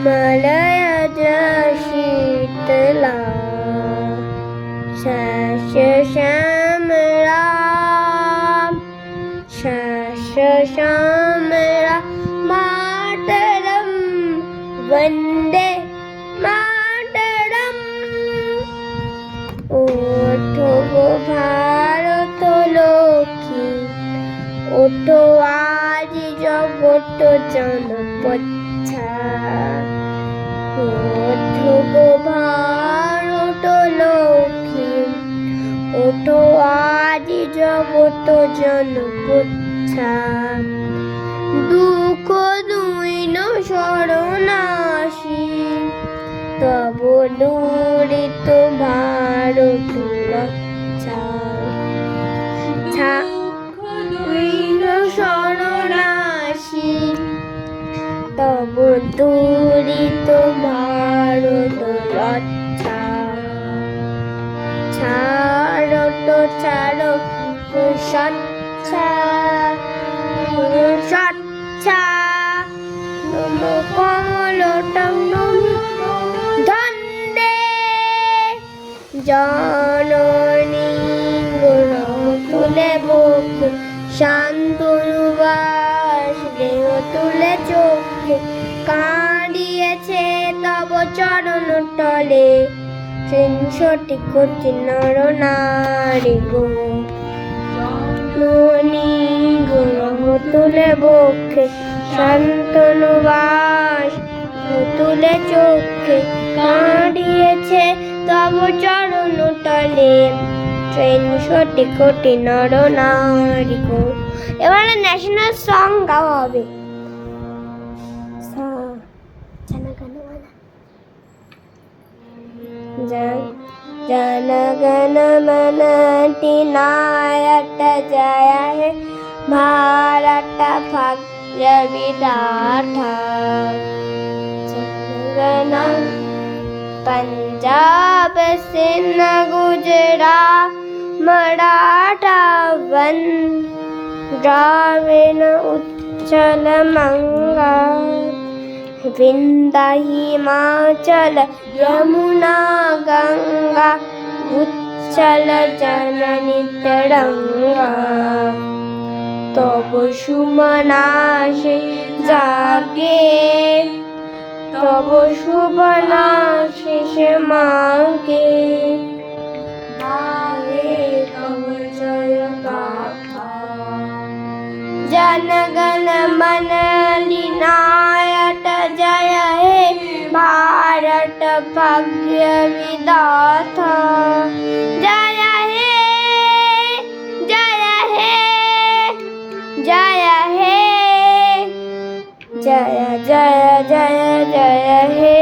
मलयज शीतला श्यामला श्यामला मातरम वंदे मातरम। ओठो गो भारत लक्ष्मी ओठो आज जगत जनपच्छा। ओठो गो भारत लक्ष्मी ओठो आज जगत जनपच्छा। दुख দুইন শরণাসি তব দূরিত ভারত রক্ষা। দুইন শরণাসি তব দূরিত ভারত রক্ষা। ছাড়ত ছাড়ো সচ্ছা সচ্ছা নম কমলটং ধন্দে জননী গ্রহ তুলে বুক শান্তনুবাস দেহ তুলে চোখে কাঁদিয়েছে তব চরণ তলে 63 কোটি নর নারী গো। জননী গ্রহ তুলে বুকে শান্তনুবাস তুলে চোখে কাঁদিয়েছে তব চরণ তলে 63 কোটি নর নারী গো। এবারে ন্যাশনাল সং গাওয়া হবে। जन गण मन अधिनायक जय हे भारत भाग्य विधाता। जन पंजाब सिंध गुजरात मराठा द्राविड़ उच्चल मंगा विंध्य हिमाचल यमुना गंगा उच्चल जननी तरंगा। तब शुभनाशे जागे तब शुभनाशे मांगे तब जय गाथा। जन गण मन अधिनायक जय हे भारत भाग्य विधाता। जय हे जय हे जय हे जय जय जय जय हे